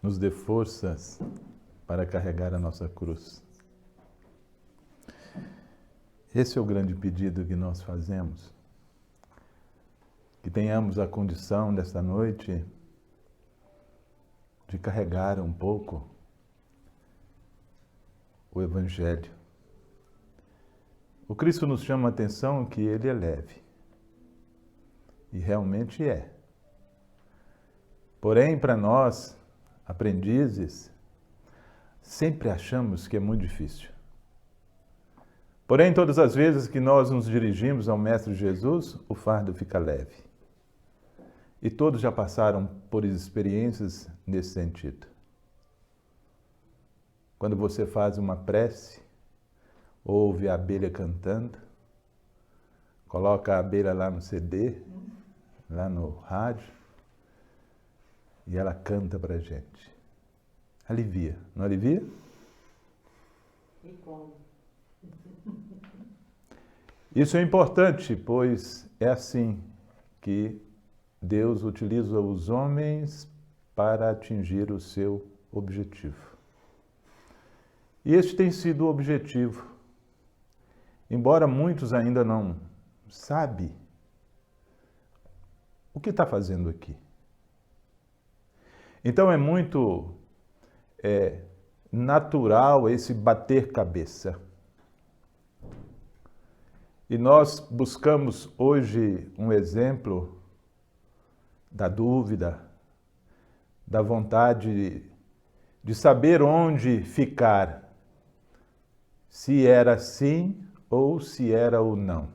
nos dê forças para carregar a nossa cruz. Esse é o grande pedido que nós fazemos. Que tenhamos a condição desta noite de carregar um pouco o Evangelho. O Cristo nos chama a atenção que Ele é leve. E realmente é. Porém, para nós, aprendizes, sempre achamos que é muito difícil. Porém, todas as vezes que nós nos dirigimos ao Mestre Jesus, o fardo fica leve. E todos já passaram por experiências nesse sentido. Quando você faz uma prece, ouve a abelha cantando, coloca a abelha lá no CD, lá no rádio, e ela canta pra gente. Alivia, não alivia? E como? Isso é importante, pois é assim que Deus utiliza os homens para atingir o seu objetivo. E este tem sido o objetivo. Embora muitos ainda não sabem o que está fazendo aqui. Então é muito natural esse bater cabeça. E nós buscamos hoje um exemplo da dúvida, da vontade de saber onde ficar, se era sim ou se era o não.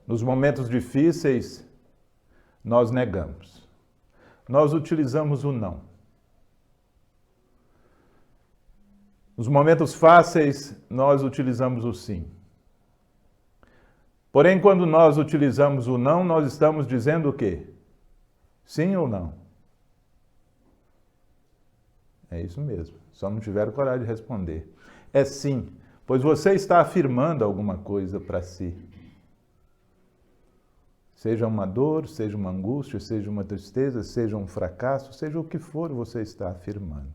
Nos momentos difíceis, nós negamos. Nós utilizamos o não. Nos momentos fáceis, nós utilizamos o sim. Porém, quando nós utilizamos o não, nós estamos dizendo o quê? Sim ou não? É isso mesmo. Só não tiveram coragem de responder. É sim, pois você está afirmando alguma coisa para si. Seja uma dor, seja uma angústia, seja uma tristeza, seja um fracasso, seja o que for, você está afirmando.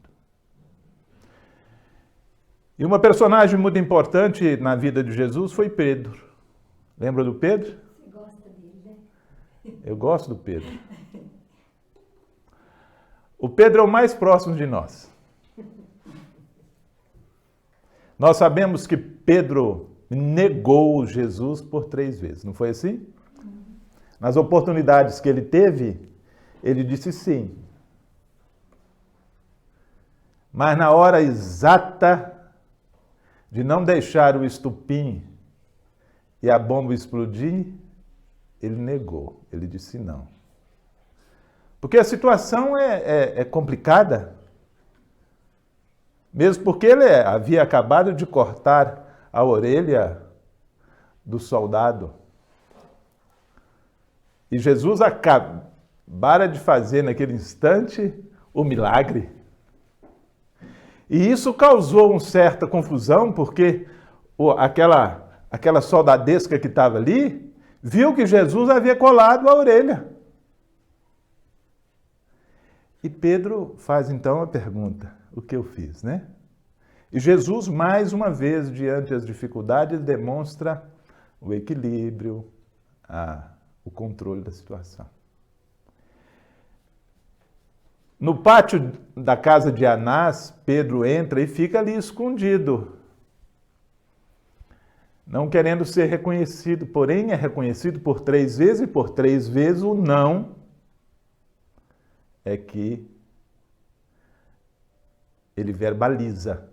E uma personagem muito importante na vida de Jesus foi Pedro. Lembra do Pedro? Você gosta dele, né? Eu gosto do Pedro. O Pedro é o mais próximo de nós. Nós sabemos que Pedro negou Jesus por 3 vezes, não foi assim? Nas oportunidades que ele teve, ele disse sim. Mas na hora exata de não deixar o estupim e a bomba explodir, ele negou, ele disse não. Porque a situação é complicada. Mesmo porque ele havia acabado de cortar a orelha do soldado. E Jesus acabara de fazer naquele instante o milagre. E isso causou uma certa confusão, porque aquela soldadesca que estava ali viu que Jesus havia colado a orelha. E Pedro faz então a pergunta, o que eu fiz, né? E Jesus, mais uma vez, diante das dificuldades, demonstra o equilíbrio, o controle da situação. No pátio da casa de Anás, Pedro entra e fica ali escondido, não querendo ser reconhecido, porém é reconhecido por 3 vezes, e por 3 vezes o não é que ele verbaliza.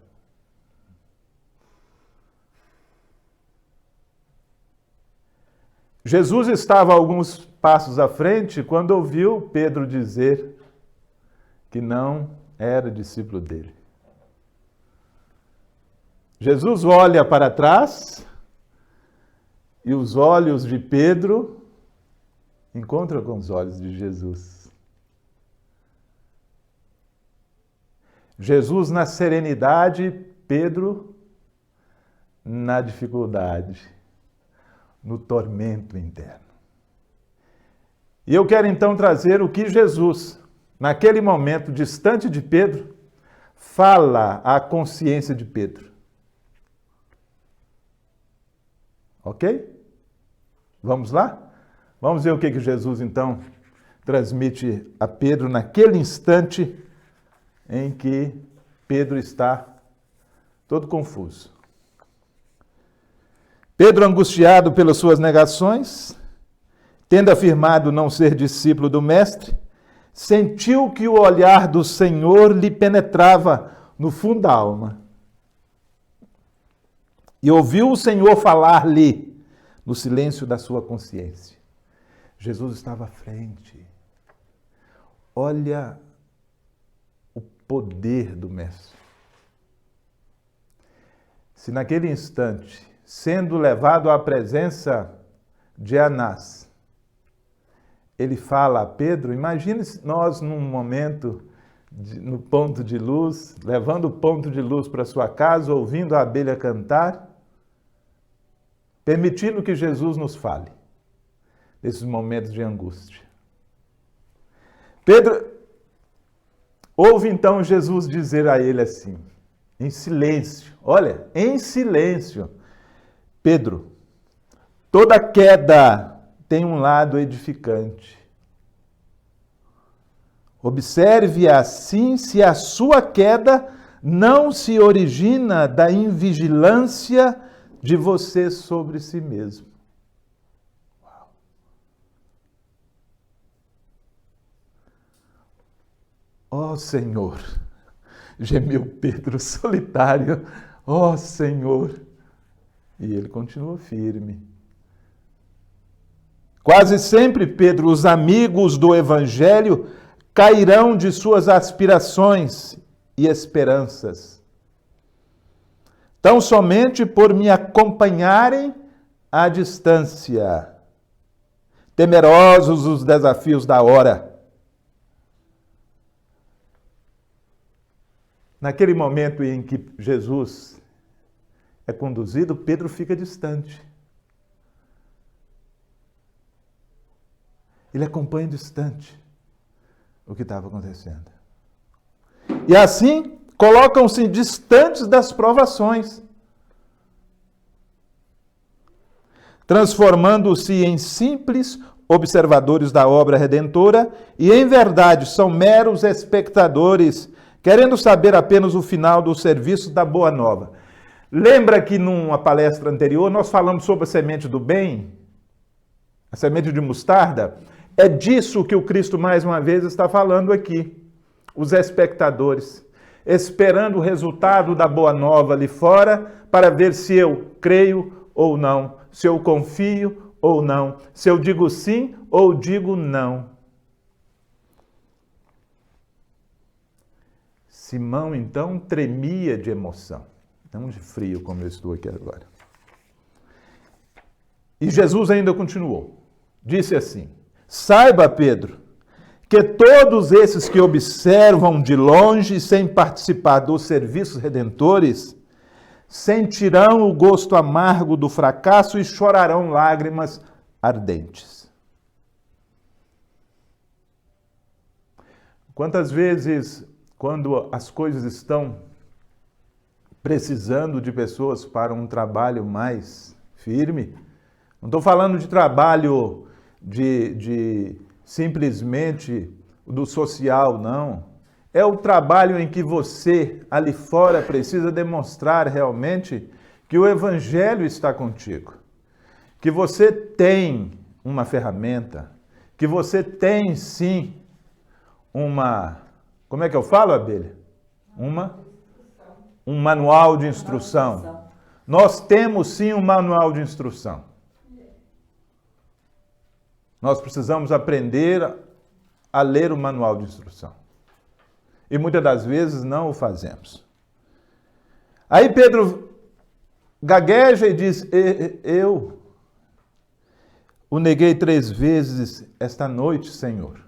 Jesus estava alguns passos à frente quando ouviu Pedro dizer que não era discípulo dele. Jesus olha para trás e os olhos de Pedro encontram com os olhos de Jesus. Jesus na serenidade, Pedro na dificuldade, no tormento interno. E eu quero então trazer o que Jesus naquele momento distante de Pedro, fala à consciência de Pedro. Ok? Vamos lá? Vamos ver o que Jesus, então, transmite a Pedro naquele instante em que Pedro está todo confuso. Pedro, angustiado pelas suas negações, tendo afirmado não ser discípulo do Mestre, sentiu que o olhar do Senhor lhe penetrava no fundo da alma. E ouviu o Senhor falar-lhe no silêncio da sua consciência. Jesus estava à frente. Olha o poder do Mestre. Se naquele instante, sendo levado à presença de Anás, ele fala a Pedro, imagine nós num momento, no ponto de luz, levando o ponto de luz para sua casa, ouvindo a abelha cantar, permitindo que Jesus nos fale nesses momentos de angústia. Pedro ouve então Jesus dizer a ele assim, em silêncio, olha, em silêncio, Pedro, toda queda tem um lado edificante. Observe assim se a sua queda não se origina da invigilância de você sobre si mesmo. Uau. Ó Senhor, gemeu Pedro solitário, ó Senhor. E ele continua firme. Quase sempre, Pedro, os amigos do Evangelho cairão de suas aspirações e esperanças. Tão somente por me acompanharem à distância, temerosos dos desafios da hora. Naquele momento em que Jesus é conduzido, Pedro fica distante. Ele acompanha distante o que estava acontecendo. E assim, colocam-se distantes das provações, transformando-se em simples observadores da obra redentora e, em verdade, são meros espectadores, querendo saber apenas o final do serviço da Boa Nova. Lembra que numa palestra anterior nós falamos sobre a semente do bem? A semente de mostarda? É disso que o Cristo mais uma vez está falando aqui. Os espectadores, esperando o resultado da Boa Nova ali fora, para ver se eu creio ou não, se eu confio ou não, se eu digo sim ou digo não. Simão, então, tremia de emoção, não de frio, como eu estou aqui agora. E Jesus ainda continuou, disse assim, saiba, Pedro, que todos esses que observam de longe, sem participar dos serviços redentores, sentirão o gosto amargo do fracasso e chorarão lágrimas ardentes. Quantas vezes, quando as coisas estão precisando de pessoas para um trabalho mais firme, não estou falando de trabalho de simplesmente do social, não. É o trabalho em que você, ali fora, precisa demonstrar realmente que o Evangelho está contigo. Que você tem uma ferramenta, que você tem, sim, como é que eu falo, abelha? Um manual de instrução. Nós temos, sim, um manual de instrução. Nós precisamos aprender a ler o manual de instrução. E muitas das vezes não o fazemos. Aí Pedro gagueja e diz, eu o neguei 3 vezes esta noite, Senhor.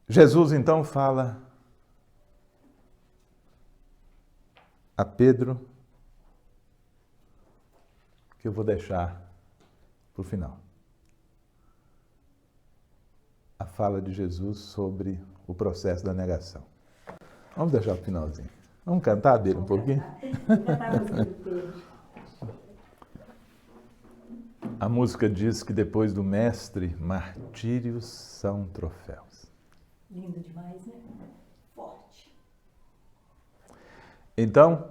Jesus então fala a Pedro, que eu vou deixar para o final. a fala de Jesus sobre o processo da negação. Vamos deixar o finalzinho. Vamos cantar dele um pouquinho? Vou cantar a música do Pedro. A música diz que depois do mestre, martírios são troféus. Lindo demais, né? Forte. Então,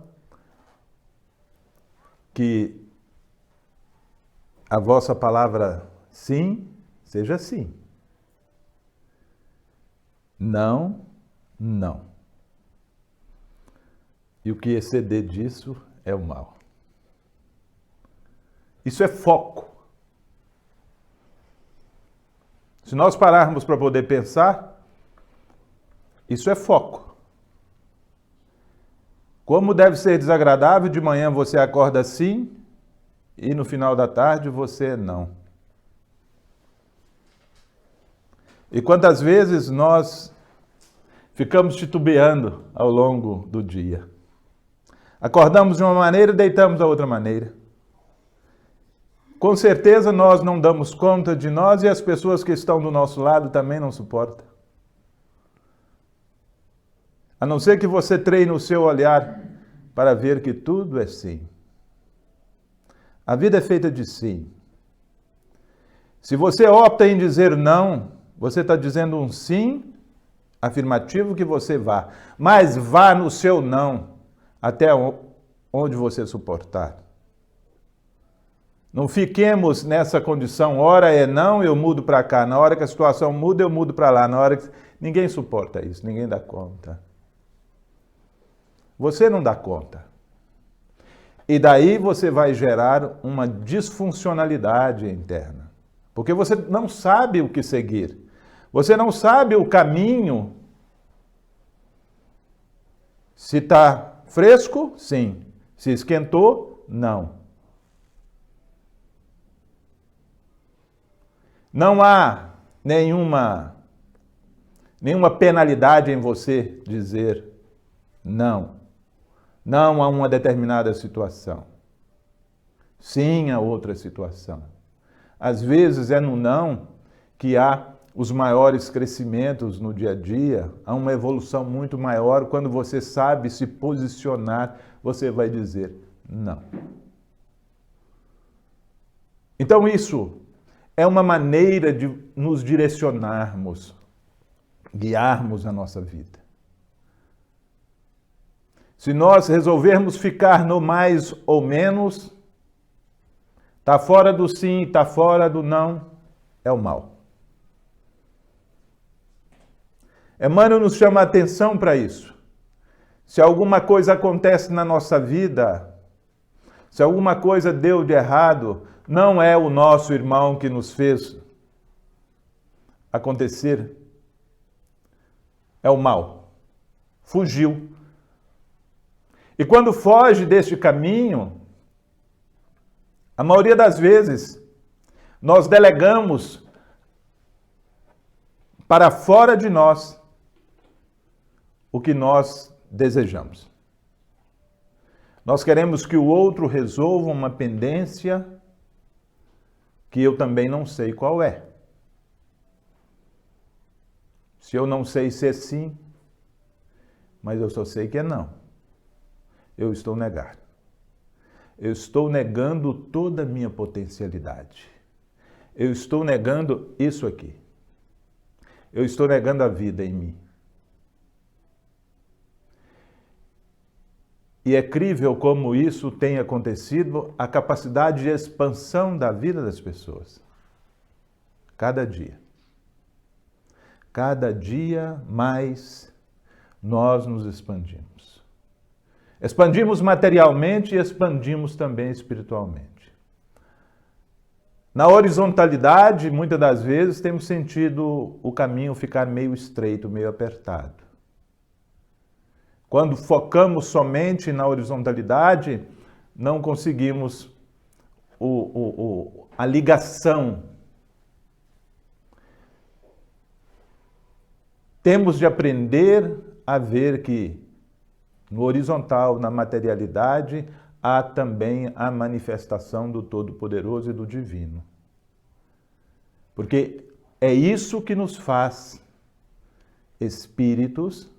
que a vossa palavra sim, seja sim. Não, não. E o que exceder disso é o mal. Isso é foco. Se nós pararmos para poder pensar, isso é foco. Como deve ser desagradável, de manhã você acorda assim e no final da tarde você não. E quantas vezes nós ficamos titubeando ao longo do dia. Acordamos de uma maneira e deitamos da outra maneira. Com certeza nós não damos conta de nós e as pessoas que estão do nosso lado também não suportam. A não ser que você treine o seu olhar para ver que tudo é sim. A vida é feita de sim. Se você opta em dizer não, você está dizendo um sim afirmativo que você vá. Mas vá no seu não até onde você suportar. Não fiquemos nessa condição, hora é não, eu mudo para cá. Na hora que a situação muda, eu mudo para lá. Na hora que... Ninguém suporta isso, ninguém dá conta. Você não dá conta. E daí você vai gerar uma disfuncionalidade interna. Porque você não sabe o que seguir. Você não sabe o caminho. Se está fresco, sim. Se esquentou, não. Não há nenhuma penalidade em você dizer não. Não a uma determinada situação. Sim a outra situação. Às vezes é no não que há os maiores crescimentos no dia a dia, há uma evolução muito maior. Quando você sabe se posicionar, você vai dizer não. Então isso é uma maneira de nos direcionarmos, guiarmos a nossa vida. Se nós resolvermos ficar no mais ou menos, está fora do sim, está fora do não, é o mal. Emmanuel nos chama a atenção para isso. Se alguma coisa acontece na nossa vida, se alguma coisa deu de errado, não é o nosso irmão que nos fez acontecer. É o mal. Fugiu. E quando foge deste caminho, a maioria das vezes, nós delegamos para fora de nós o que nós desejamos. Nós queremos que o outro resolva uma pendência que eu também não sei qual é. Se eu não sei se é sim, mas eu só sei que é não. Eu estou negando. Eu estou negando toda a minha potencialidade. Eu estou negando isso aqui. Eu estou negando a vida em mim. E é crível como isso tem acontecido, a capacidade de expansão da vida das pessoas. Cada dia. Cada dia mais nós nos expandimos. Expandimos materialmente e expandimos também espiritualmente. Na horizontalidade, muitas das vezes, temos sentido o caminho ficar meio estreito, meio apertado. Quando focamos somente na horizontalidade, não conseguimos a ligação. Temos de aprender a ver que no horizontal, na materialidade, há também a manifestação do Todo-Poderoso e do Divino. Porque É isso que nos faz espíritos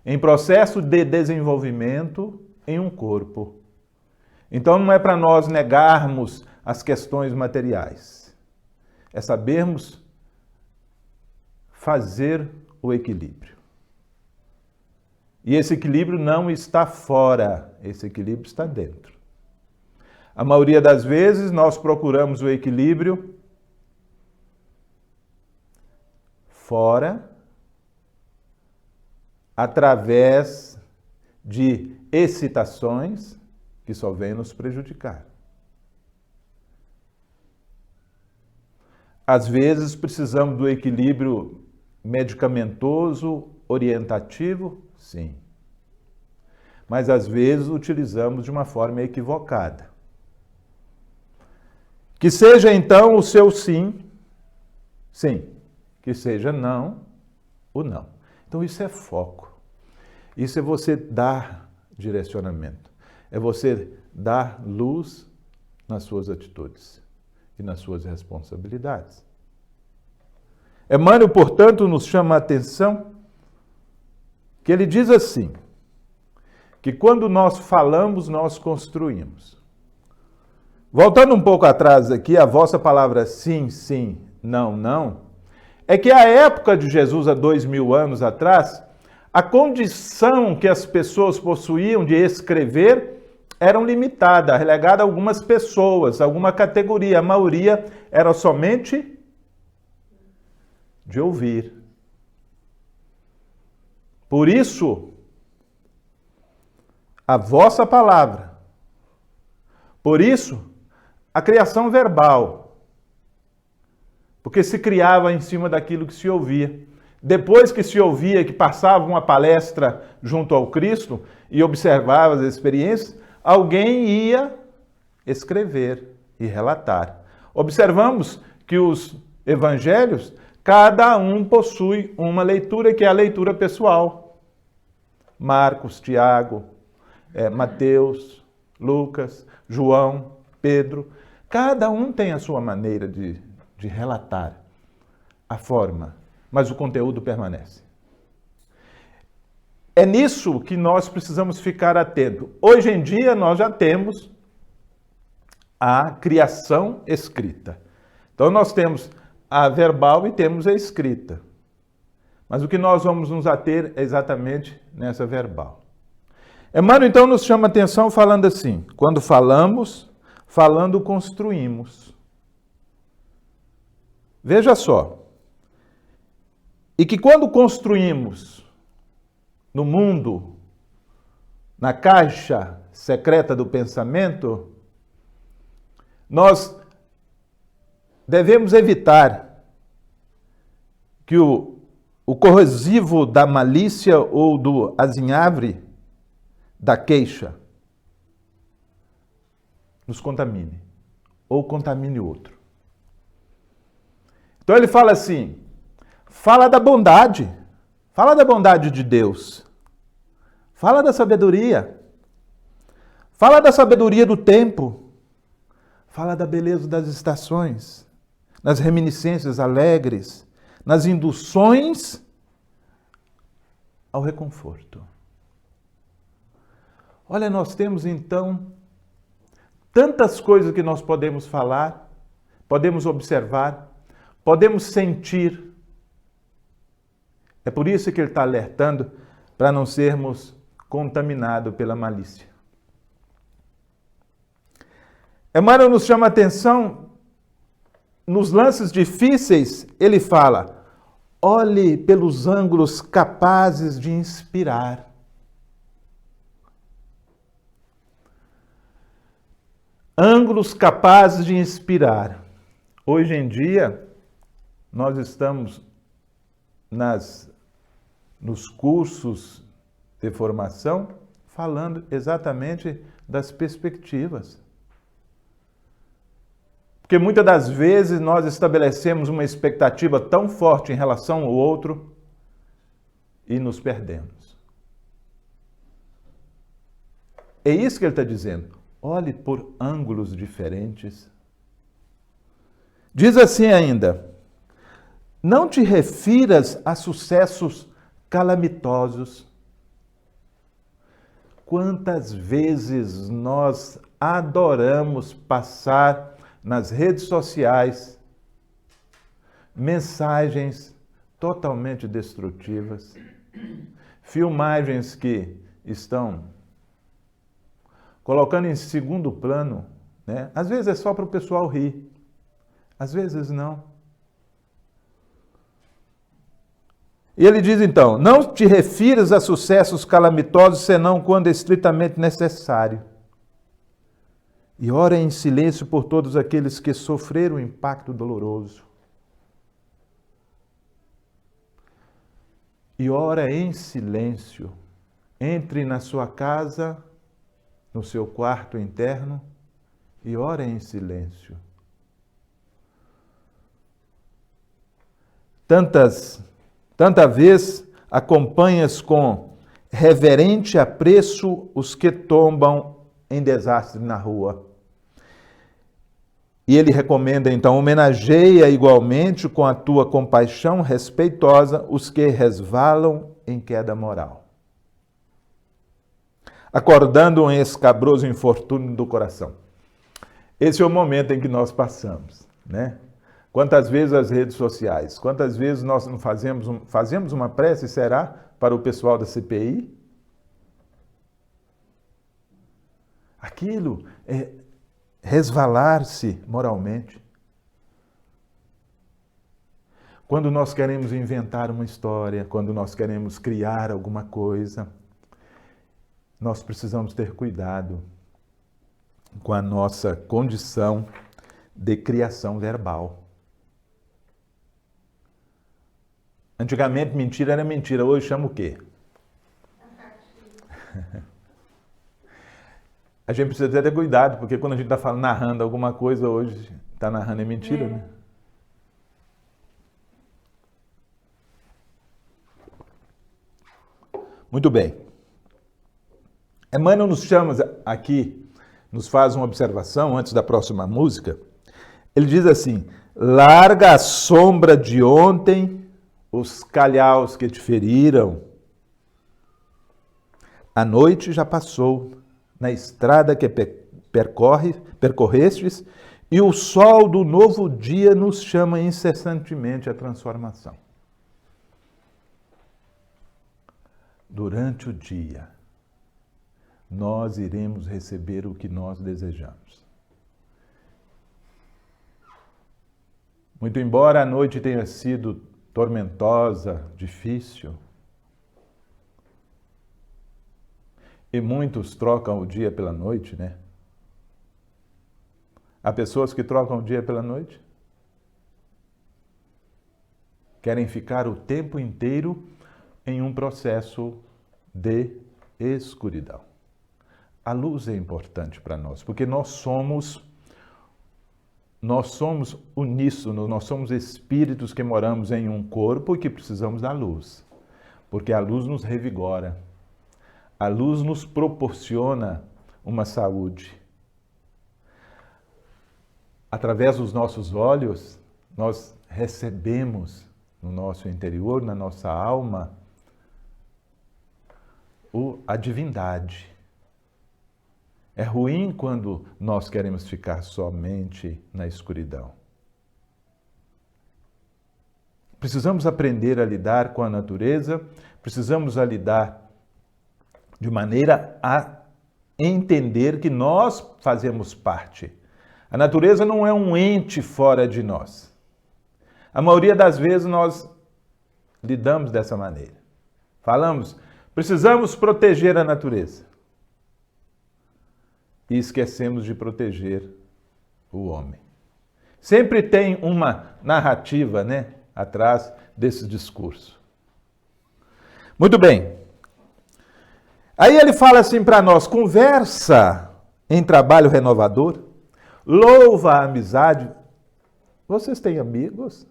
em processo de desenvolvimento em um corpo. Então não é para nós negarmos as questões materiais. É sabermos fazer o equilíbrio. E esse equilíbrio não está fora, esse equilíbrio está dentro. A maioria das vezes nós procuramos o equilíbrio fora, através de excitações que só vêm nos prejudicar. Às vezes precisamos do equilíbrio medicamentoso, orientativo, sim. Mas às vezes utilizamos de uma forma equivocada. Que seja então o seu sim, sim. Que seja não, o não. Então isso é foco. Isso é você dar direcionamento. É você dar luz nas suas atitudes e nas suas responsabilidades. Emmanuel, portanto, nos chama a atenção que ele diz assim, que quando nós falamos, nós construímos. Voltando um pouco atrás aqui, a vossa palavra sim, sim, não, não, é que a época de Jesus, há 2000 anos atrás, a condição que as pessoas possuíam de escrever era limitada, relegada a algumas pessoas, a alguma categoria. A maioria era somente de ouvir. Por isso, a vossa palavra. Por isso, a criação verbal. Porque se criava em cima daquilo que se ouvia. Depois que se ouvia, que passava uma palestra junto ao Cristo e observava as experiências, alguém ia escrever e relatar. Observamos que os evangelhos, cada um possui uma leitura que é a leitura pessoal. Marcos, Tiago, Mateus, Lucas, João, Pedro. Cada um tem a sua maneira de relatar a forma, mas o conteúdo permanece. É nisso que nós precisamos ficar atentos. Hoje em dia nós já temos a criação escrita. Então nós temos a verbal e temos a escrita. Mas o que nós vamos nos ater é exatamente nessa verbal. Emmanuel então nos chama a atenção falando assim, quando falamos, falando construímos. Veja só, e que quando construímos no mundo, na caixa secreta do pensamento, nós devemos evitar que o corrosivo da malícia ou do azinhavre da queixa nos contamine ou contamine outro. Então ele fala assim, fala da bondade de Deus, fala da sabedoria do tempo, fala da beleza das estações, nas reminiscências alegres, nas induções ao reconforto. Olha, nós temos então tantas coisas que nós podemos falar, podemos observar, podemos sentir. É por isso que ele está alertando para não sermos contaminados pela malícia. Emmanuel nos chama a atenção, nos lances difíceis, ele fala, olhe pelos ângulos capazes de inspirar. Ângulos capazes de inspirar. Hoje em dia, nós estamos nos cursos de formação falando exatamente das perspectivas. Porque muitas das vezes nós estabelecemos uma expectativa tão forte em relação ao outro e nos perdemos. É isso que ele está dizendo. Olhe por ângulos diferentes. Diz assim ainda, Não te refiras a sucessos calamitosos. Quantas vezes nós adoramos passar nas redes sociais mensagens totalmente destrutivas, filmagens que estão colocando em segundo plano, né? Às vezes é só para o pessoal rir, às vezes não. E ele diz então, não te refiras a sucessos calamitosos senão quando é estritamente necessário. E ora em silêncio por todos aqueles que sofreram o impacto doloroso. E ora em silêncio. Entre na sua casa, no seu quarto interno, e ora em silêncio. Tanta vez acompanhas com reverente apreço os que tombam em desastre na rua. E ele recomenda, então, homenageia igualmente com a tua compaixão respeitosa os que resvalam em queda moral, acordando um escabroso infortúnio do coração. Esse é o momento em que nós passamos, né? Quantas vezes as redes sociais, quantas vezes nós não fazemos uma prece, será, para o pessoal da CPI? Aquilo é resvalar-se moralmente. Quando nós queremos inventar uma história, quando nós queremos criar alguma coisa, nós precisamos ter cuidado com a nossa condição de criação verbal. Antigamente mentira era mentira, hoje chama o quê? A gente precisa ter cuidado, porque quando a gente está narrando alguma coisa hoje, está narrando é mentira, né? Muito bem. Emmanuel nos chama aqui, nos faz uma observação antes da próxima música. Ele diz assim, larga a sombra de ontem, os calhaus que te feriram. A noite já passou na estrada que percorrestes, e o sol do novo dia nos chama incessantemente à transformação. Durante o dia, nós iremos receber o que nós desejamos. Muito embora a noite tenha sido tormentosa, difícil, e muitos trocam o dia pela noite, né? Há pessoas que trocam o dia pela noite. Querem ficar o tempo inteiro em um processo de escuridão. A luz é importante para nós, porque nós somos uníssonos, nós somos espíritos que moramos em um corpo e que precisamos da luz, porque a luz nos revigora. A luz nos proporciona uma saúde. Através dos nossos olhos, nós recebemos no nosso interior, na nossa alma, a divindade. É ruim quando nós queremos ficar somente na escuridão. Precisamos aprender a lidar com a natureza, precisamos lidar de maneira a entender que nós fazemos parte. A natureza não é um ente fora de nós. A maioria das vezes nós lidamos dessa maneira. Falamos, precisamos proteger a natureza. E esquecemos de proteger o homem. Sempre tem uma narrativa, né, atrás desse discurso. Muito bem. Aí ele fala assim para nós, conversa em trabalho renovador, louva a amizade. Vocês têm amigos?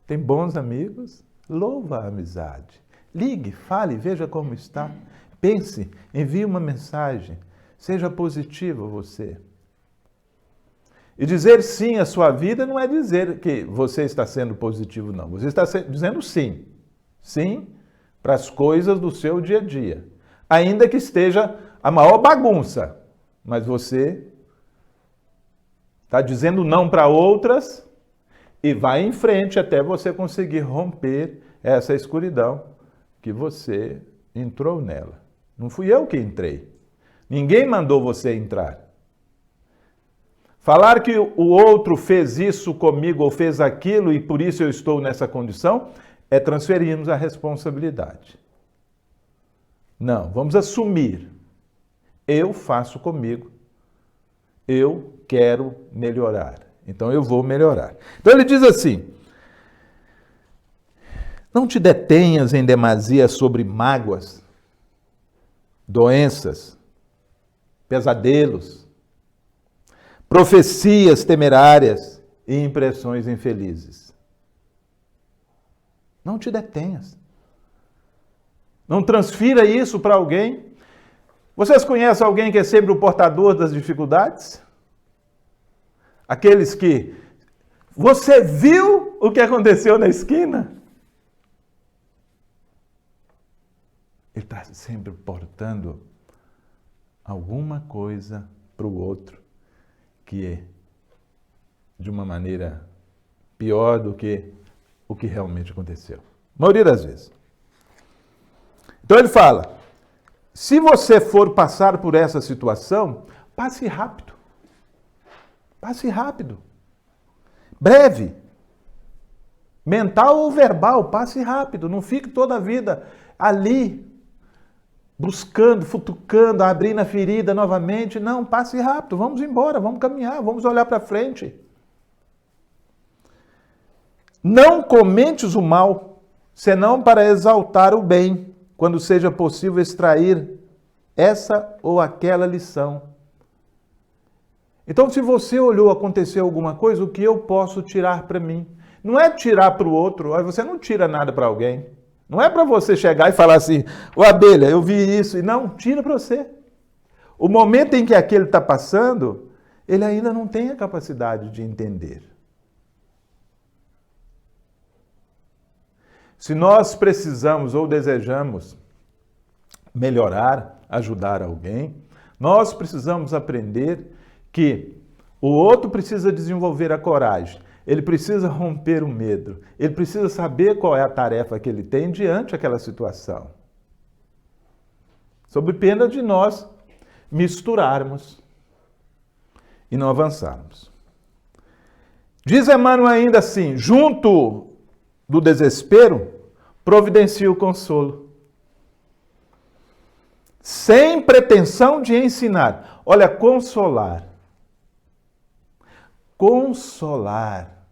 Tem bons amigos? Louva a amizade. Ligue, fale, veja como está. Pense, envie uma mensagem. Seja positivo você. E dizer sim à sua vida não é dizer que você está sendo positivo, não. Você está dizendo sim. Sim para as coisas do seu dia a dia. Ainda que esteja a maior bagunça, mas você está dizendo não para outras e vai em frente até você conseguir romper essa escuridão que você entrou nela. Não fui eu que entrei. Ninguém mandou você entrar. Falar que o outro fez isso comigo ou fez aquilo e por isso eu estou nessa condição é transferirmos a responsabilidade. Não, vamos assumir. Eu faço comigo. Eu quero melhorar. Então eu vou melhorar. Então ele diz assim: não te detenhas em demasia sobre mágoas, doenças, pesadelos, profecias temerárias e impressões infelizes. Não te detenhas. Não transfira isso para alguém. Vocês conhecem alguém que é sempre o portador das dificuldades? Aqueles que... Você viu o que aconteceu na esquina? Ele está sempre portando alguma coisa para o outro que é de uma maneira pior do que o que realmente aconteceu. A maioria das vezes. Então ele fala, se você for passar por essa situação, passe rápido. Passe rápido. Breve. Mental ou verbal, passe rápido. Não fique toda a vida ali, buscando, futucando, abrindo a ferida novamente. Não, passe rápido. Vamos embora, vamos caminhar, vamos olhar para frente. Não comentes o mal, senão para exaltar o bem, quando seja possível extrair essa ou aquela lição. Então, se você olhou, aconteceu alguma coisa, o que eu posso tirar para mim? Não é tirar para o outro, você não tira nada para alguém. Não é para você chegar e falar assim, ô abelha, eu vi isso. Não, tira para você. O momento em que aquele está passando, ele ainda não tem a capacidade de entender. Se nós precisamos ou desejamos melhorar, ajudar alguém, nós precisamos aprender que o outro precisa desenvolver a coragem, ele precisa romper o medo, ele precisa saber qual é a tarefa que ele tem diante daquela situação. Sob pena de nós misturarmos e não avançarmos. Diz Emmanuel ainda assim, junto do desespero, providencia o consolo. Sem pretensão de ensinar. Olha, consolar. Consolar.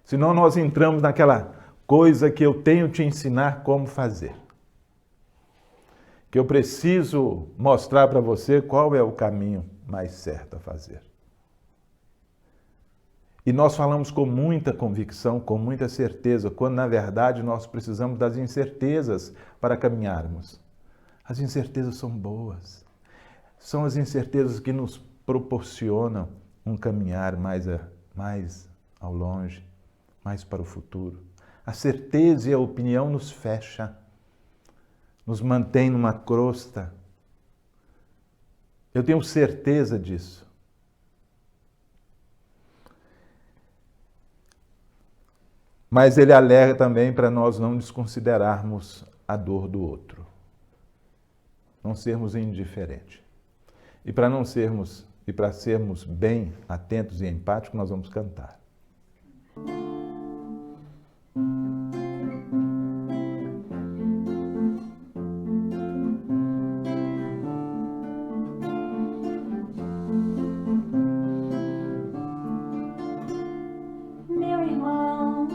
Senão nós entramos naquela coisa que eu tenho que te ensinar como fazer. Que eu preciso mostrar para você qual é o caminho mais certo a fazer. E nós falamos com muita convicção, com muita certeza, quando na verdade nós precisamos das incertezas para caminharmos. As incertezas são boas. São as incertezas que nos proporcionam um caminhar mais ao longe, mais para o futuro. A certeza e a opinião nos fecha, nos mantém numa crosta. Eu tenho certeza disso. Mas ele alerta também para nós não desconsiderarmos a dor do outro. Não sermos indiferentes. E para sermos bem atentos e empáticos, nós vamos cantar. Meu irmão,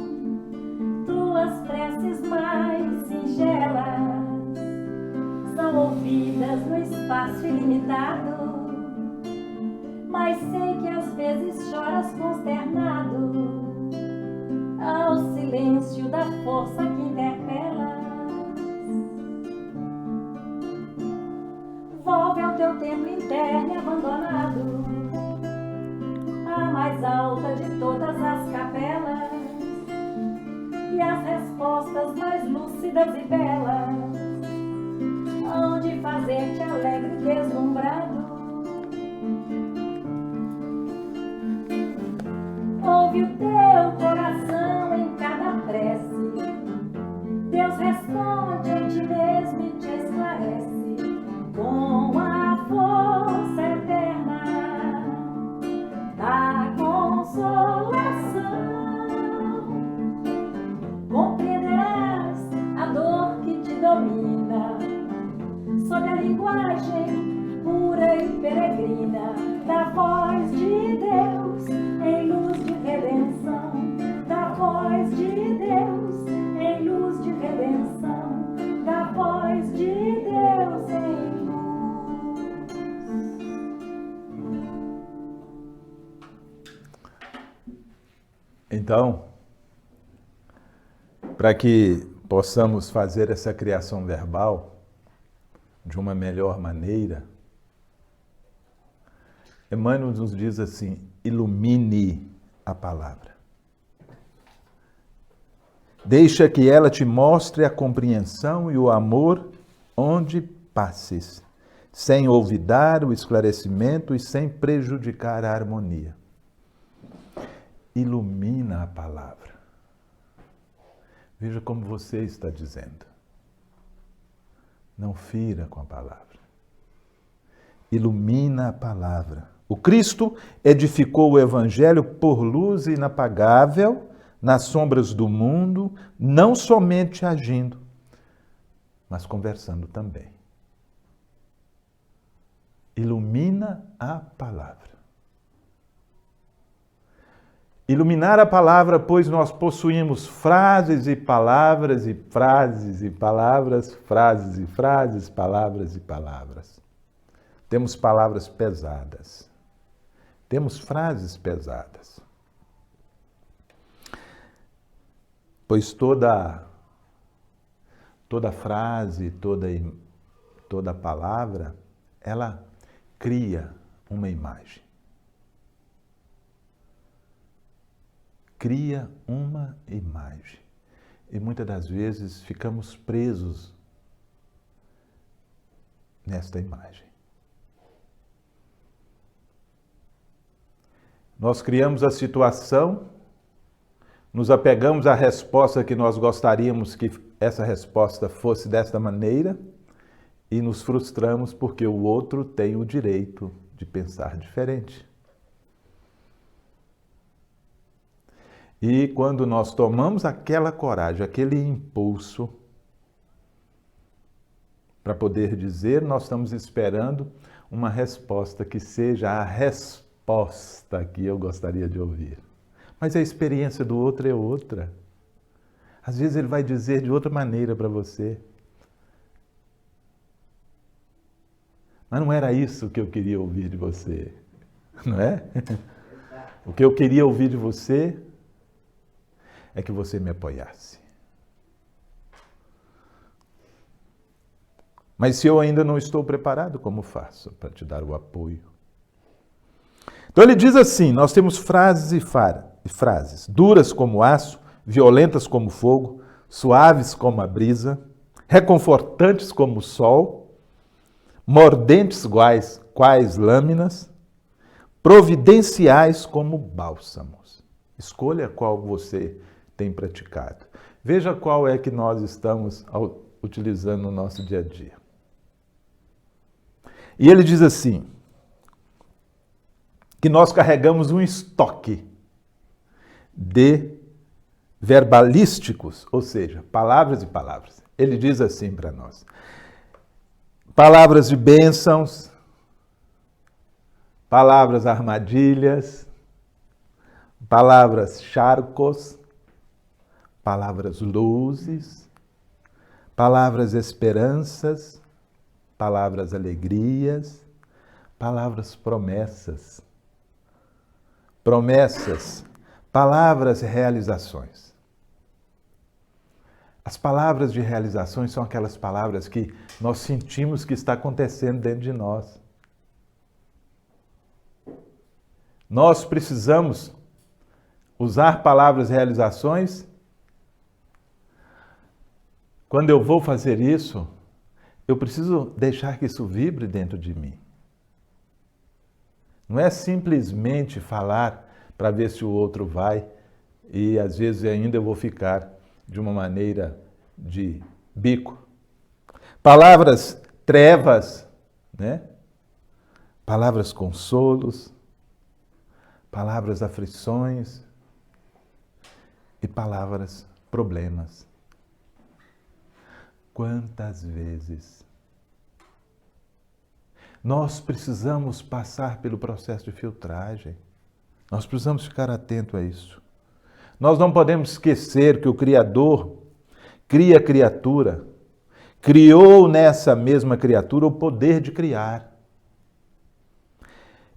tuas preces mais singelas são ouvidas no espaço ilimitado, mas sei que às vezes choras consternado ao silêncio da força que interpela. Volve ao teu templo interno abandonado, mais alta de todas as capelas e as respostas mais lúcidas e belas hão de fazer-te alegre e deslumbrado. Ouve o teu coração em cada prece, Deus responde em ti mesmo e te esclarece com a força eterna da consolação. Compreenderás a dor que te domina sob a linguagem pura e peregrina da voz de Deus em luz de redenção, da voz de Deus em luz de redenção, da voz de Deus em luz. Então, para que possamos fazer essa criação verbal de uma melhor maneira, Emmanuel nos diz assim: ilumine a palavra. Deixa que ela te mostre a compreensão e o amor onde passes, sem olvidar o esclarecimento e sem prejudicar a harmonia. Ilumina a palavra. Veja como você está dizendo. Não fira com a palavra. Ilumina a palavra. O Cristo edificou o Evangelho por luz inapagável nas sombras do mundo, não somente agindo, mas conversando também. Ilumina a palavra. Iluminar a palavra, pois nós possuímos frases e palavras e frases e palavras, frases e frases, palavras e palavras. Temos palavras pesadas. Temos frases pesadas. Pois toda frase, toda palavra, ela cria uma imagem. Cria uma imagem. E muitas das vezes ficamos presos nesta imagem. Nós criamos a situação, nos apegamos à resposta que nós gostaríamos que essa resposta fosse desta maneira e nos frustramos porque o outro tem o direito de pensar diferente. E quando nós tomamos aquela coragem, aquele impulso para poder dizer, nós estamos esperando uma resposta que seja a resposta que eu gostaria de ouvir. Mas a experiência do outro é outra. Às vezes ele vai dizer de outra maneira para você. Mas não era isso que eu queria ouvir de você, não é? O que eu queria ouvir de você é que você me apoiasse. Mas se eu ainda não estou preparado, como faço para te dar o apoio? Então ele diz assim, nós temos frases e frases, duras como aço, violentas como fogo, suaves como a brisa, reconfortantes como o sol, mordentes quais lâminas, providenciais como bálsamos. Escolha qual você tem praticado. Veja qual é que nós estamos utilizando no nosso dia a dia. E ele diz assim, que nós carregamos um estoque de verbalísticos, ou seja, palavras e palavras. Ele diz assim para nós, palavras de bênçãos, palavras armadilhas, palavras charcos, palavras luzes, palavras esperanças, palavras alegrias, palavras promessas. Promessas, palavras realizações. As palavras de realizações são aquelas palavras que nós sentimos que está acontecendo dentro de nós. Nós precisamos usar palavras e realizações. Quando eu vou fazer isso, eu preciso deixar que isso vibre dentro de mim. Não é simplesmente falar para ver se o outro vai e às vezes ainda eu vou ficar de uma maneira de bico. Palavras trevas, né? Palavras consolos, palavras aflições e palavras problemas. Quantas vezes nós precisamos passar pelo processo de filtragem? Nós precisamos ficar atento a isso. Nós não podemos esquecer que o Criador cria a criatura, criou nessa mesma criatura o poder de criar.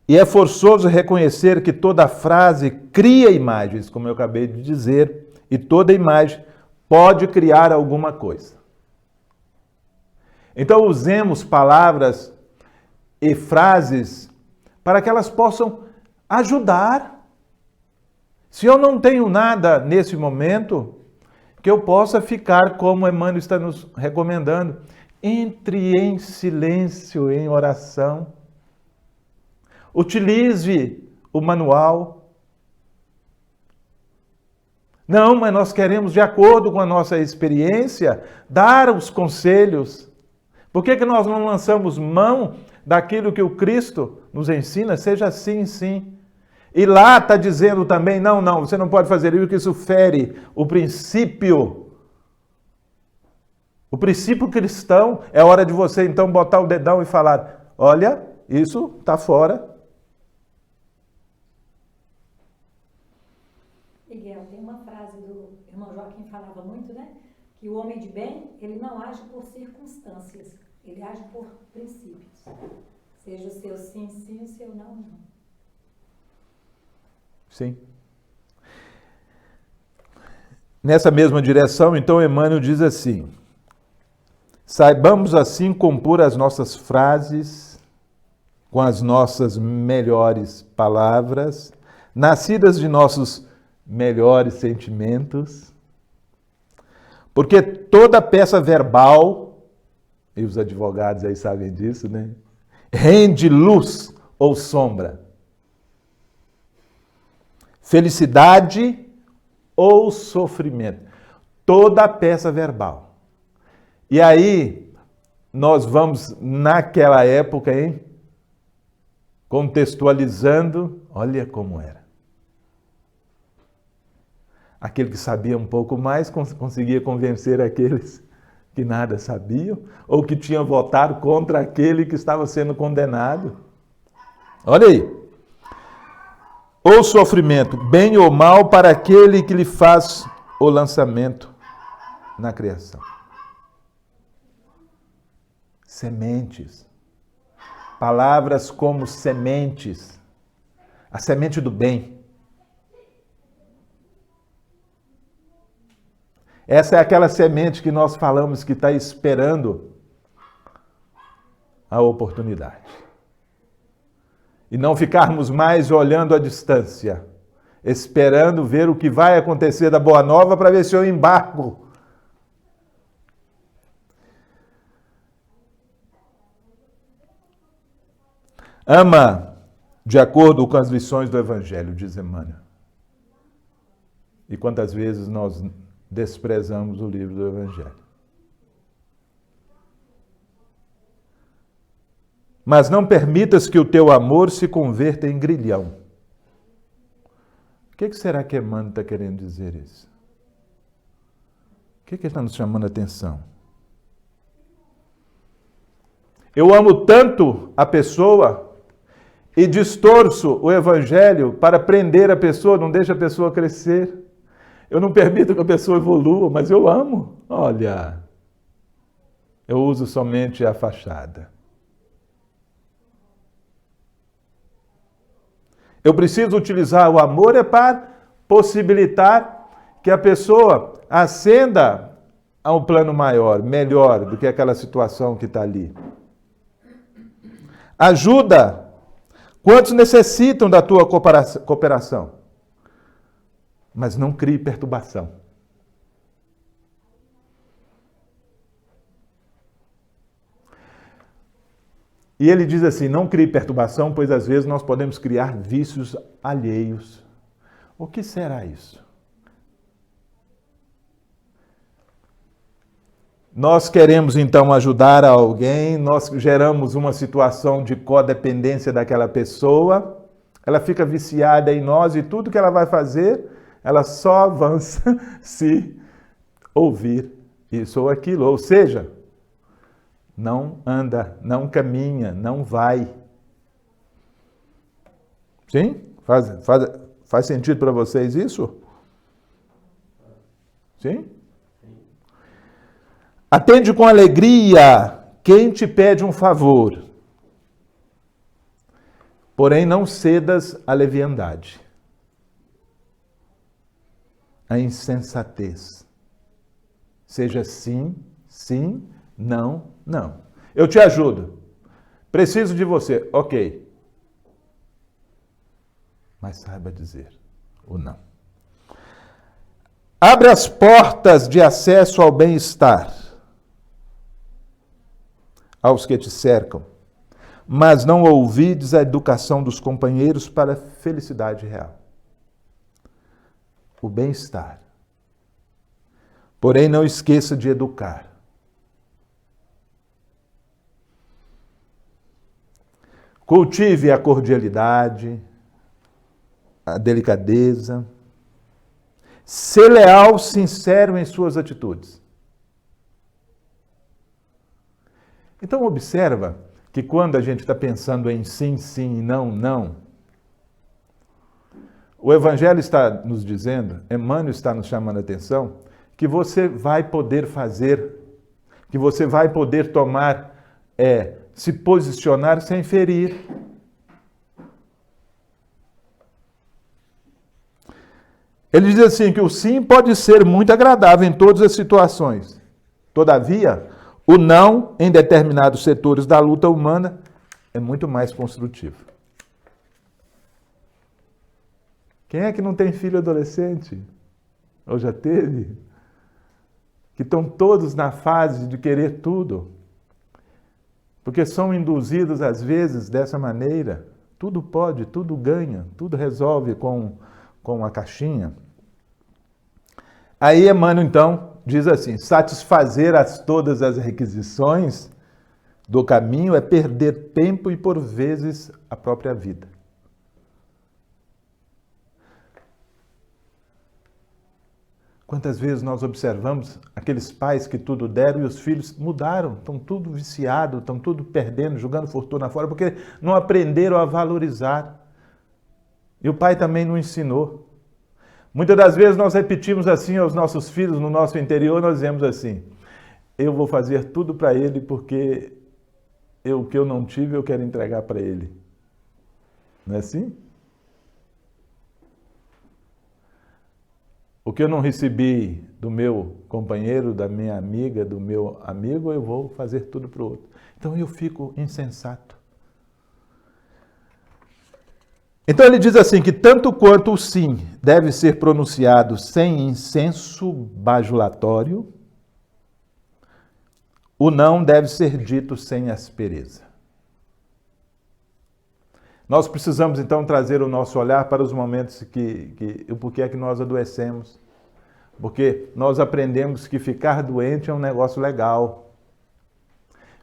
E é forçoso reconhecer que toda frase cria imagens, como eu acabei de dizer, e toda imagem pode criar alguma coisa. Então usemos palavras e frases para que elas possam ajudar. Se eu não tenho nada nesse momento, que eu possa ficar, como Emmanuel está nos recomendando, entre em silêncio, em oração. Utilize o manual. Não, mas nós queremos, de acordo com a nossa experiência, dar os conselhos. Por que nós não lançamos mão daquilo que o Cristo nos ensina? Seja assim, sim. E lá está dizendo também, não, você não pode fazer isso, que isso fere o princípio. O princípio cristão. É hora de você, então, botar o dedão e falar, olha, isso está fora. Miguel, tem uma frase do irmão Joaquim que falava muito, né? Que o homem de bem, ele não age por circunstâncias, ele age por princípios. Seja o seu sim, sim, o seu não, não. Sim. Nessa mesma direção, então, Emmanuel diz assim: saibamos assim compor as nossas frases com as nossas melhores palavras, nascidas de nossos melhores sentimentos, porque toda peça verbal, e os advogados aí sabem disso, né? Rende luz ou sombra, felicidade ou sofrimento. Toda peça verbal. E aí, nós vamos, naquela época, hein? Contextualizando, olha como era. Aquele que sabia um pouco mais conseguia convencer aqueles que nada sabiam, ou que tinham votado contra aquele que estava sendo condenado. Olha aí. Ou sofrimento, bem ou mal, para aquele que lhe faz o lançamento na criação. Sementes. Palavras como sementes. A semente do bem. Essa é aquela semente que nós falamos que está esperando a oportunidade. E não ficarmos mais olhando à distância, esperando ver o que vai acontecer da Boa Nova para ver se eu embarco. Ama de acordo com as lições do Evangelho, diz Emmanuel. E quantas vezes nós desprezamos o livro do Evangelho. Mas não permitas que o teu amor se converta em grilhão. O que será que Emmanuel está querendo dizer isso? O que ele está nos chamando a atenção? Eu amo tanto a pessoa e distorço o Evangelho para prender a pessoa, não deixa a pessoa crescer. Eu não permito que a pessoa evolua, mas eu amo. Olha, eu uso somente a fachada. Eu preciso utilizar o amor para possibilitar que a pessoa ascenda a um plano maior, melhor do que aquela situação que está ali. Ajuda Quantos necessitam da tua cooperação? Mas não crie perturbação. E ele diz assim, não crie perturbação, pois às vezes nós podemos criar vícios alheios. O que será isso? Nós queremos então ajudar alguém, nós geramos uma situação de codependência daquela pessoa, ela fica viciada em nós e tudo que ela vai fazer, ela só avança se ouvir isso ou aquilo. Ou seja, não anda, não caminha, não vai. Sim? Faz sentido para vocês isso? Sim? Atende com alegria quem te pede um favor. Porém, não cedas à leviandade, à insensatez. Seja sim, sim, não, não. Eu te ajudo. Preciso de você. Ok. Mas saiba dizer o não. Abre as portas de acesso ao bem-estar aos que te cercam, mas não ouvides a educação dos companheiros para a felicidade real. O bem-estar. Porém, não esqueça de educar. Cultive a cordialidade, a delicadeza. Ser leal, sincero em suas atitudes. Então observa que quando a gente está pensando em sim, sim e não, não, o Evangelho está nos dizendo, Emmanuel está nos chamando a atenção, que você vai poder fazer, que você vai poder tomar, se posicionar sem ferir. Ele diz assim que o sim pode ser muito agradável em todas as situações. Todavia, o não, em determinados setores da luta humana, é muito mais construtivo. Quem é que não tem filho adolescente? Ou já teve? Que estão todos na fase de querer tudo. Porque são induzidos, às vezes, dessa maneira. Tudo pode, tudo ganha, tudo resolve com a caixinha. Aí Emmanuel, então, diz assim, satisfazer todas as requisições do caminho é perder tempo e, por vezes, a própria vida. Quantas vezes nós observamos aqueles pais que tudo deram e os filhos mudaram, estão tudo viciados, estão tudo perdendo, jogando fortuna fora, porque não aprenderam a valorizar. E o pai também não ensinou. Muitas das vezes nós repetimos assim aos nossos filhos, no nosso interior, nós dizemos assim, eu vou fazer tudo para ele porque o que eu não tive eu quero entregar para ele. Não é assim? O que eu não recebi do meu companheiro, da minha amiga, do meu amigo, eu vou fazer tudo para o outro. Então eu fico insensato. Então ele diz assim que tanto quanto o sim deve ser pronunciado sem incenso bajulatório, o não deve ser dito sem aspereza. Nós precisamos então trazer o nosso olhar para os momentos por que é que nós adoecemos. Porque nós aprendemos que ficar doente é um negócio legal.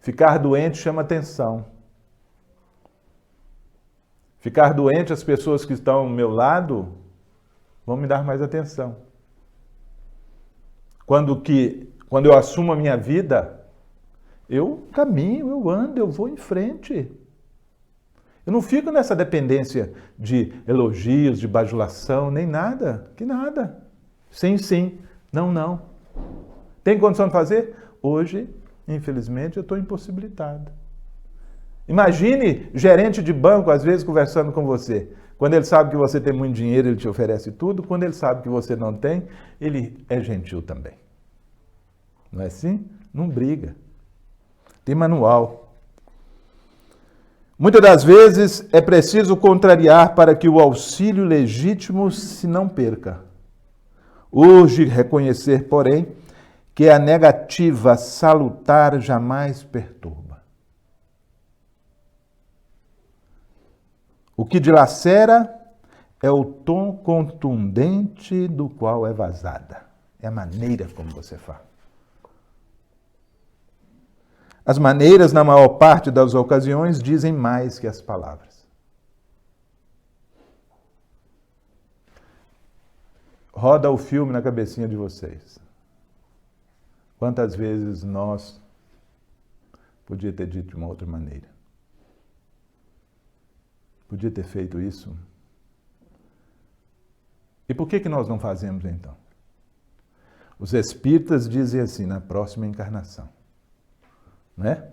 Ficar doente chama atenção. Ficar doente, as pessoas que estão ao meu lado vão me dar mais atenção. Quando eu assumo a minha vida, eu caminho, eu ando, eu vou em frente. Eu não fico nessa dependência de elogios, de bajulação, nem nada, que nada. Sim, sim, não, não. Tem condição de fazer? Hoje, infelizmente, eu estou impossibilitado. Imagine gerente de banco, às vezes, conversando com você. Quando ele sabe que você tem muito dinheiro, ele te oferece tudo. Quando ele sabe que você não tem, ele é gentil também. Não é assim? Não briga. Tem manual. Muitas das vezes é preciso contrariar para que o auxílio legítimo se não perca. Urge reconhecer, porém, que a negativa salutar jamais perturba. O que dilacera é o tom contundente do qual é vazada. É a maneira como você fala. As maneiras, na maior parte das ocasiões, dizem mais que as palavras. Roda o filme na cabecinha de vocês. Quantas vezes nós podia ter dito de uma outra maneira? Podia ter feito isso? E por que nós não fazemos então? Os espíritas dizem assim, na próxima encarnação. Né?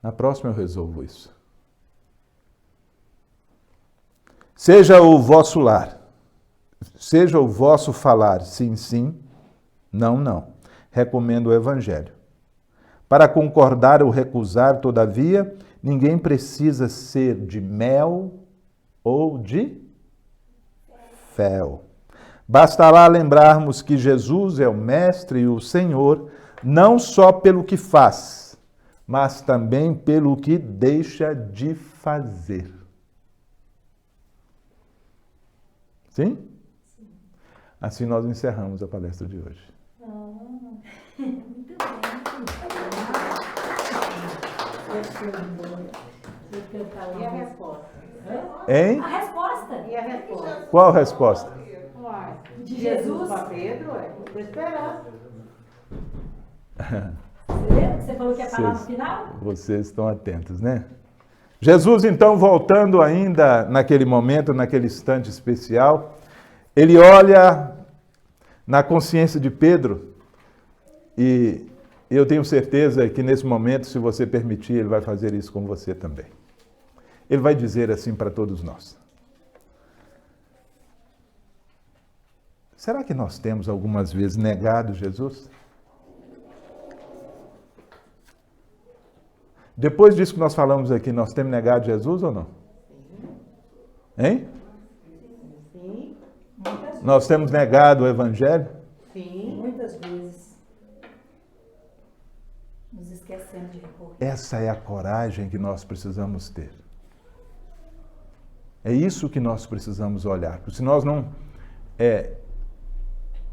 Na próxima eu resolvo isso. Seja o vosso lar, seja o vosso falar, sim, sim, não, não. Recomendo o Evangelho. Para concordar ou recusar, todavia, ninguém precisa ser de mel ou de fel. Basta lá lembrarmos que Jesus é o Mestre e o Senhor, não só pelo que faz, mas também pelo que deixa de fazer. Sim? Sim. Assim nós encerramos a palestra de hoje. Muito bem. E a resposta? Hein? A resposta. E a resposta? Qual a resposta? De Jesus para Pedro, vou esperar. Você falou que é a palavra final? Vocês estão atentos, né? Jesus, então, voltando ainda naquele momento, naquele instante especial, ele olha na consciência de Pedro e eu tenho certeza que nesse momento, se você permitir, ele vai fazer isso com você também. Ele vai dizer assim para todos nós. Será que nós temos algumas vezes negado Jesus? Depois disso que nós falamos aqui, nós temos negado Jesus ou não? Hein? Sim. Nós temos negado o Evangelho? Sim. Muitas vezes. Nos esquecendo de recorrer. Essa é a coragem que nós precisamos ter. É isso que nós precisamos olhar. Porque se nós não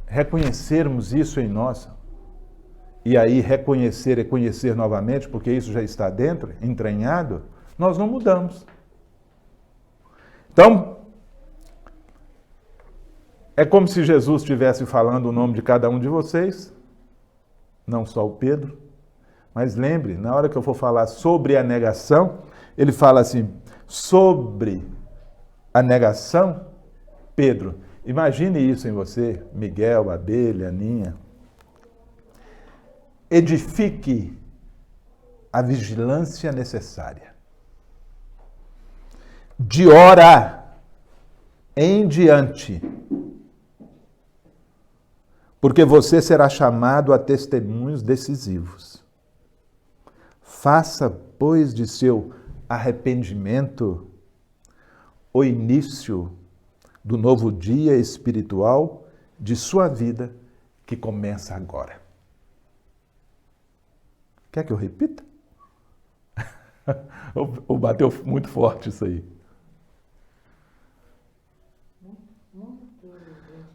reconhecermos isso em nós, e aí reconhecer e conhecer novamente, porque isso já está dentro, entranhado, nós não mudamos. Então, é como se Jesus estivesse falando o nome de cada um de vocês, não só o Pedro, mas lembre, na hora que eu for falar sobre a negação, ele fala assim, sobre a negação, Pedro, imagine isso em você, Miguel, Abelha, Aninha, edifique a vigilância necessária. De hora em diante, porque você será chamado a testemunhos decisivos. Faça, pois, de seu arrependimento o início do novo dia espiritual de sua vida que começa agora. Quer que eu repita? Ou bateu muito forte isso aí?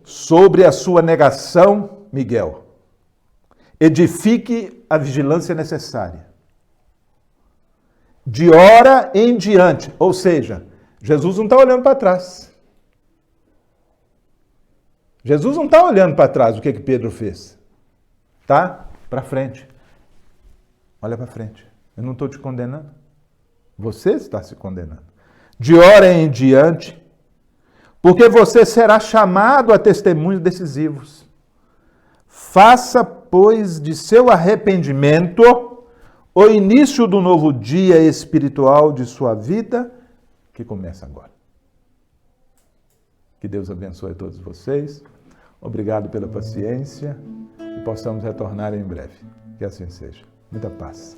Sobre a sua negação, Miguel, edifique a vigilância necessária. De hora em diante, ou seja, Jesus não está olhando para trás. Jesus não está olhando para trás o que Pedro fez. Tá? Para frente. Olha para frente. Eu não estou te condenando. Você está se condenando. De hora em diante, porque você será chamado a testemunhos decisivos. Faça, pois, de seu arrependimento o início do novo dia espiritual de sua vida, que começa agora. Que Deus abençoe a todos vocês. Obrigado pela paciência e possamos retornar em breve. Que assim seja. Muita paz.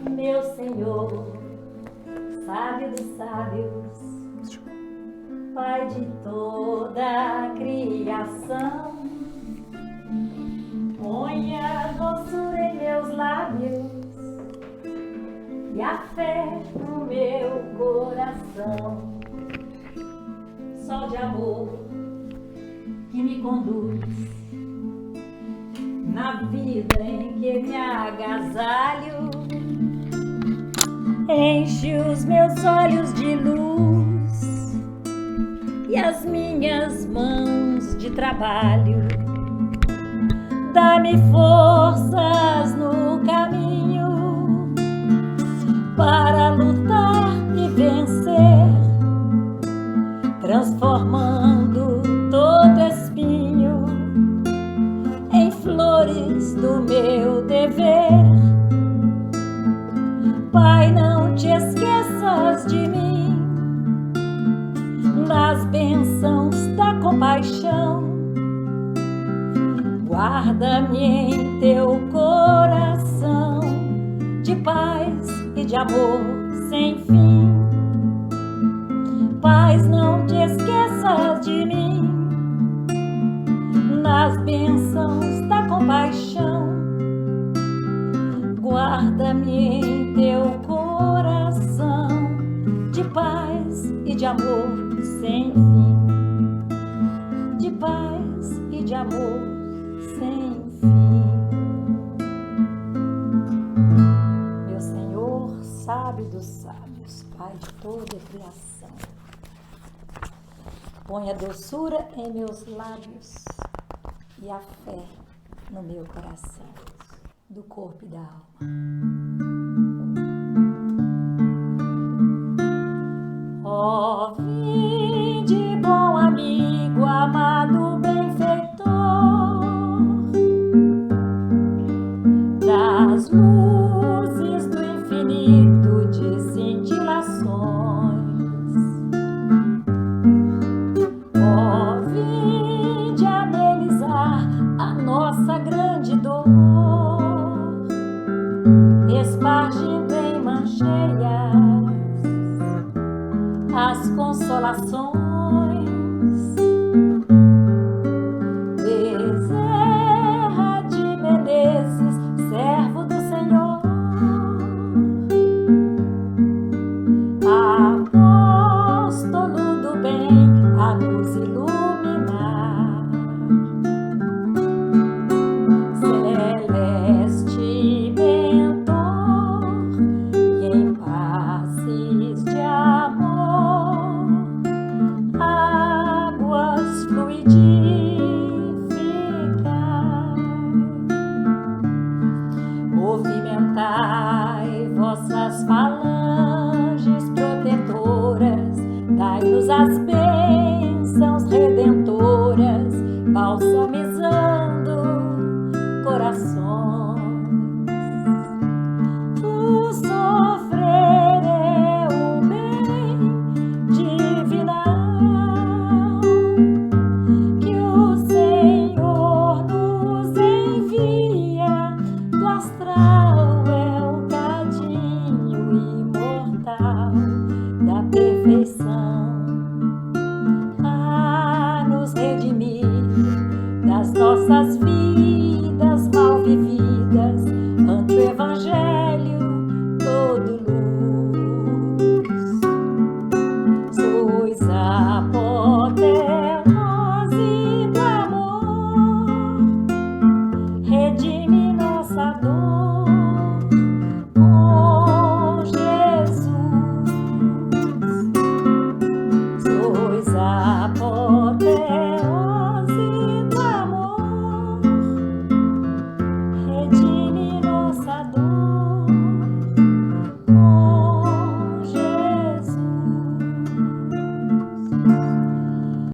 meu Senhor, sábio dos sábios, Pai de toda a criação, ponha doçura em meus lábios e a fé no meu coração. Sol de amor que me conduz na vida em que me agasalho, enche os meus olhos de luz e as minhas mãos de trabalho. Dá-me forças no caminho para lutar e vencer, transformando todo espinho em flores do meu dever. Pai, não te esqueças de mim nas bênçãos da compaixão. Guarda-me em teu coração de paz e de amor sem fim. Paz, não te esqueças de mim nas bênçãos da compaixão. Guarda-me em teu coração de paz e de amor sem fim. De paz e de amor sem fim. Meu Senhor, sábio dos sábios, Pai de toda a criação, ponha doçura em meus lábios e a fé no meu coração, do corpo e da alma. Ó, vinde, bom amigo, amado benfeitor, das luzes do infinito de cintilações. Ó, vinde amenizar a nossa grande dor, espargindo em mancheias as consolações. Bezerra de Menezes, servo do Senhor, apóstolo do bem, a nos iluminar. Celeste mentor, e em passes de amor, águas fluidificai. Movimentai vossas falanges protetoras, dai-nos as bênçãos redentoras, balsamizando corações. O sofrer é o bem divinal que o Senhor nos envia do astral, é o cadinho imortal da perfeição a nos redimir das nossas vidas mal vividas ante o Evangelho